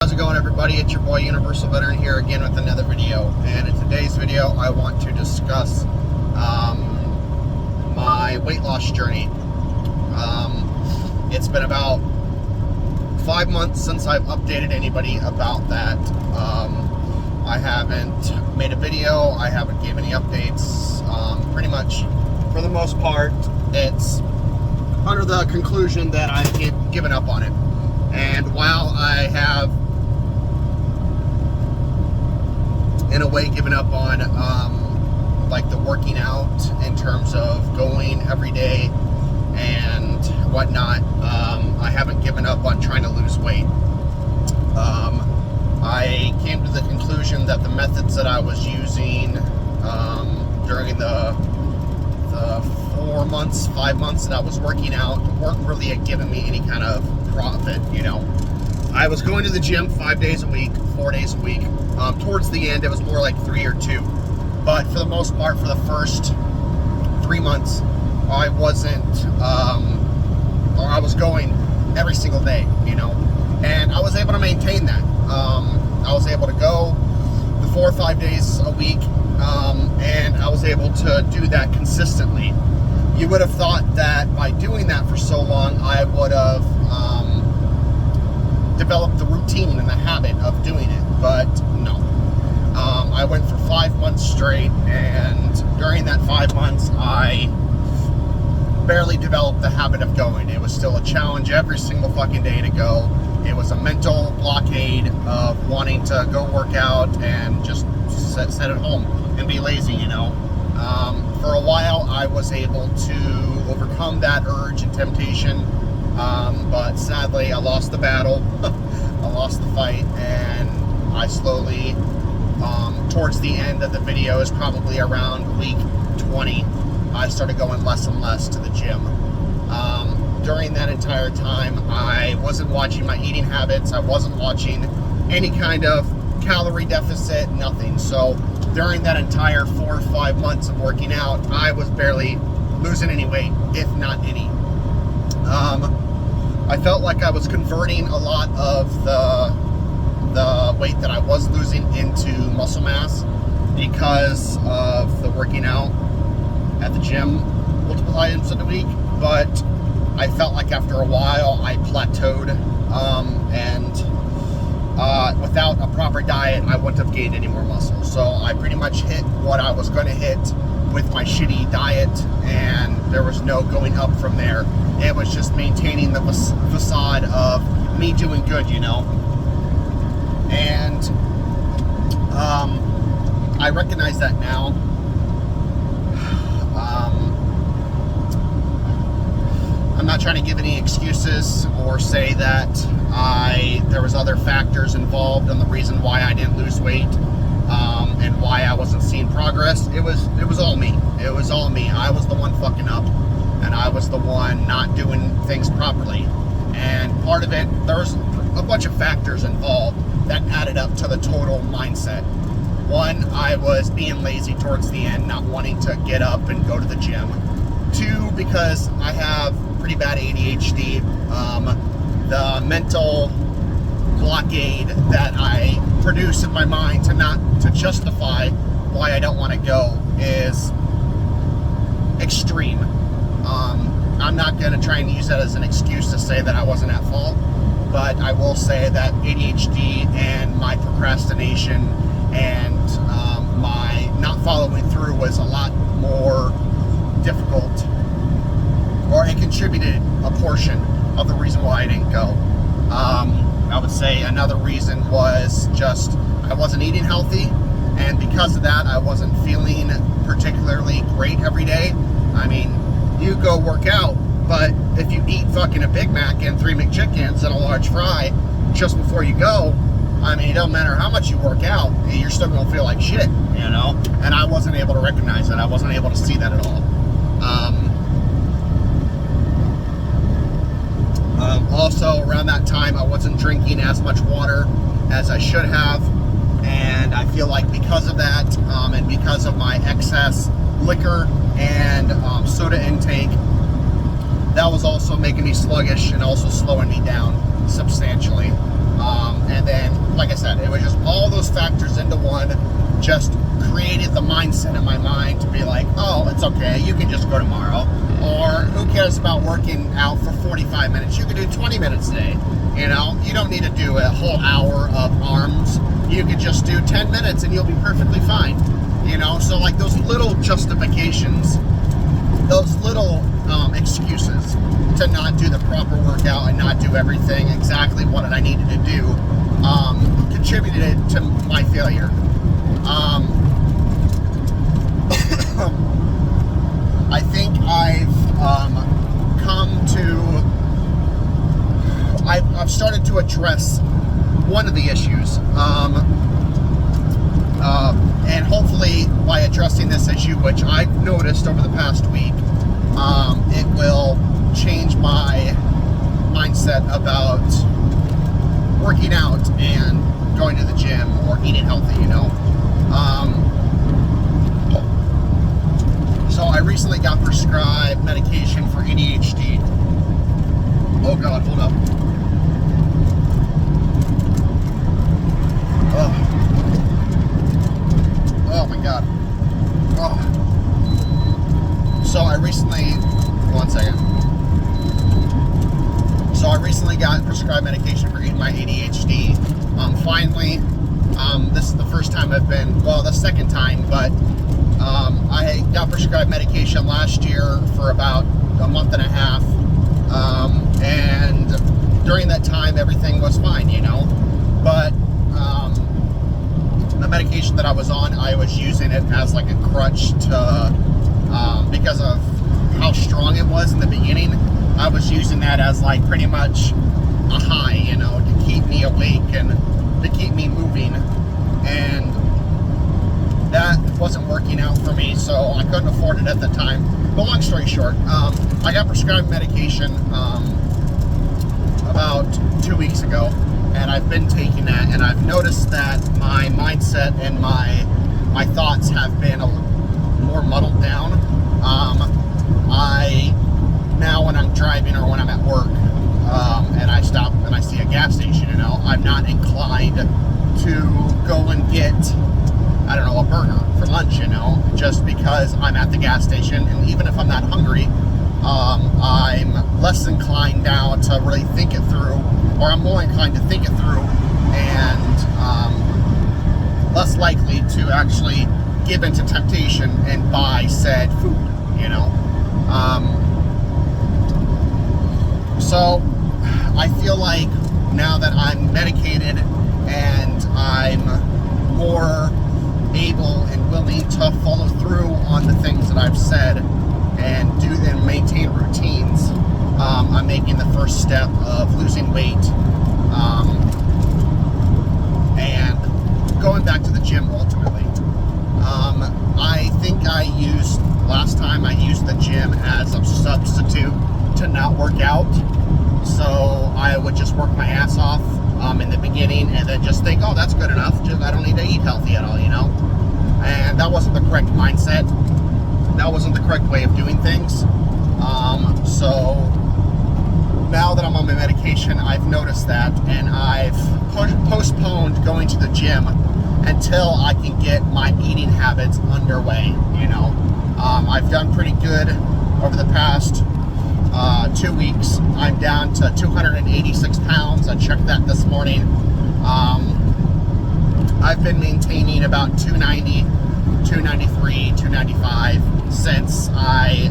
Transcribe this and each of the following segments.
How's it going, everybody? It's your boy Universal Veteran here again with another video. And in today's video I want to discuss my weight loss journey. It's been about 5 months since I've updated anybody about that. I haven't made a video, I haven't given any updates. Pretty much for the most part it's under the conclusion that I've given up on it. And while I have in a way given up on like the working out in terms of going every day and whatnot, I haven't given up on trying to lose weight. I came to the conclusion that the methods that I was using during the 5 months that I was working out weren't really giving me any kind of profit. You know, I was going to the gym 5 days a week, 4 days a week. Towards the end, it was more like 3 or 2. But for the most part, for the first 3 months, I wasn't, or I was going every single day, you know, and I was able to maintain that. I was able to go the 4 or 5 days a week, and I was able to do that consistently. You would have thought that by doing that for so long, I would have developed the routine and the habit of doing it, but no. I went for 5 months straight, and during that 5 months, I barely developed the habit of going. It was still a challenge every single fucking day to go. It was a mental blockade of wanting to go work out and just sit at home and be lazy, you know. For a while, I was able to overcome that urge and temptation, but sadly, I lost the battle. I lost the fight, and I slowly, towards the end of the video, is probably around week 20, I started going less and less to the gym. During that entire time, I wasn't watching my eating habits. I wasn't watching any kind of calorie deficit, nothing. So during that entire 4 or 5 months of working out, I was barely losing any weight, if not any. I felt like I was converting a lot of the weight that I was losing into muscle mass because of the working out at the gym multiple times in a week, but I felt like after a while I plateaued, and without a proper diet I wouldn't have gained any more muscle. So I pretty much hit what I was going to hit with my shitty diet, and there was no going up from there. It was just maintaining the facade of me doing good, you know. And I recognize that now. I'm not trying to give any excuses or say that there was other factors involved in the reason why I didn't lose weight, and why I wasn't seeing progress. It was all me. It was all me. I was the one fucking up, and I was the one not doing things properly. And part of it, there's a bunch of factors involved that added up to the total mindset. One, I was being lazy towards the end, not wanting to get up and go to the gym. 2, because I have pretty bad ADHD. The mental blockade that I produce in my mind to justify why I don't want to go is extreme. I'm not going to try and use that as an excuse to say that I wasn't at fault, but I will say that ADHD and my procrastination and my not following through was a lot more difficult, or it contributed a portion of the reason why I didn't go. I would say another reason was just I wasn't eating healthy, and because of that I wasn't feeling particularly great every day. I mean, you go work out, but if you eat fucking a Big Mac and 3 McChickens and a large fry just before you go, I mean, it don't matter how much you work out, you're still gonna feel like shit, you know? And I wasn't able to recognize that. I wasn't able to see that at all. Also, around that time, I wasn't drinking as much water as I should have, and I feel like because of that, and because of my excess liquor and soda intake, that was also making me sluggish and also slowing me down substantially. And then, like I said, it was just all those factors into one, just created the mindset in my mind to be like, oh, it's okay, you can just go tomorrow. Or who cares about working out for 45 minutes? You can do 20 minutes a day. You know, you don't need to do a whole hour of arms. You could just do 10 minutes and you'll be perfectly fine. You know, so like those little justifications, those little excuses to not do the proper workout and not do everything exactly what I needed to do contributed to my failure. I think I've started to address one of the issues, and hopefully by addressing this issue, which I've noticed over the past week, it will change my mindset about working out and going to the gym or eating healthy, you know. So I recently got prescribed medication for ADHD. Oh God, hold up. Oh my God. Oh. So I recently, one second. So I recently got prescribed medication for my ADHD. Finally, this is the first time I've been, well, the second time, but I got prescribed medication last year for about a month and a half. And during that time, everything was fine, you know, but the medication that I was on, I was using it as like a crutch to, because of how strong it was in the beginning, I was using that as like pretty much a high, you know, to keep me awake and to keep me moving, and that wasn't working out for me, so I couldn't afford it at the time. But long story short, I got prescribed medication about 2 weeks ago, and I've been taking that, and I've noticed that my mindset and my thoughts have been more muddled down. Now when I'm driving or when I'm at work, and I stop and I see a gas station, you know, I'm not inclined to go and get, I don't know, a burger for lunch, you know, just because I'm at the gas station. And even if I'm not hungry, I'm less inclined now to really think it through, or I'm more inclined to think it through, and less likely to actually give into temptation and buy said food, you know. So I feel like now that I'm medicated and I'm more able and willing to follow through on the things that I've said and do and maintain routines, I'm making the first step of losing weight, and going back to the gym ultimately. I think last time I used the gym as a substitute to not work out. So I would just work my ass off in the beginning and then just think, oh, that's good enough. I don't need to eat healthy at all, you know? And that wasn't the correct mindset. That wasn't the correct way of doing things. So now that I'm on my medication, I've noticed that, and I've postponed going to the gym until I can get my eating habits underway, you know? I've done pretty good over the past 2 weeks. I'm down to 286 pounds. I checked that this morning. I've been maintaining about 290, 293, 295 since I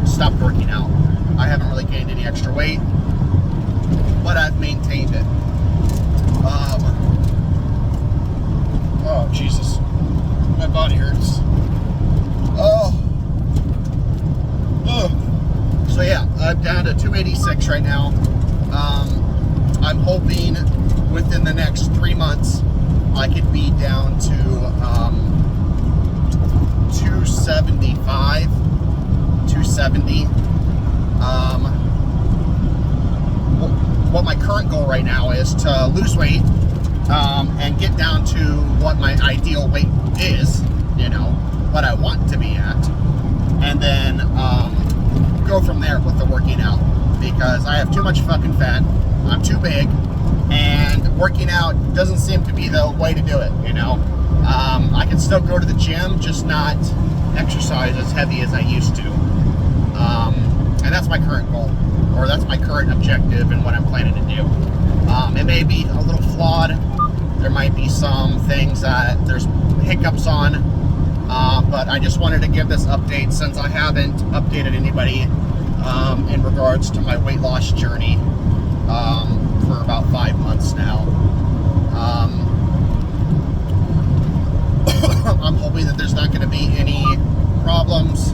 stopped working out. I haven't really gained any extra weight, but I've maintained it. Oh, Jesus. My body hurts. So yeah, I'm down to 286 right now. I'm hoping within the next 3 months I could be down to 275, 270. What my current goal right now is to lose weight and get down to what my ideal weight is, you know, what I want to be at, and then go from there with the working out, because I have too much fucking fat, I'm too big, And working out doesn't seem to be the way to do it, you know. I can still go to the gym, just not exercise as heavy as I used to. And that's my current goal, or that's my current objective and what I'm planning to do. It may be a little flawed. There might be some things that there's hiccups on, but I just wanted to give this update since I haven't updated anybody in regards to my weight loss journey for about 5 months now. I'm hoping that there's not going to be any problems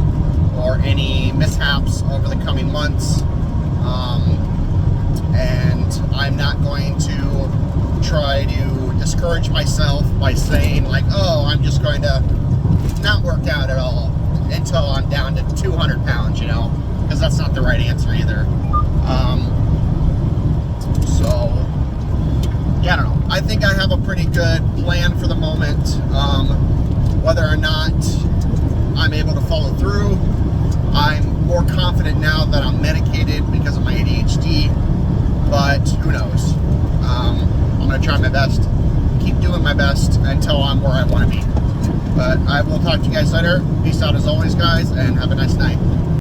or any mishaps over the coming months, and I'm not going to try to discourage myself by saying like, oh, I'm just going to not work out at all until I'm down to 200 pounds, you know, because that's not the right answer either. So yeah, I don't know. I think I have a pretty good plan for the moment. Whether or not I'm able to follow through, I'm more confident now that I'm medicated because of my ADHD, but who knows? I'm going to try my best, keep doing my best until I'm where I want to be. But I will talk to you guys later. Peace out as always, guys, and have a nice night.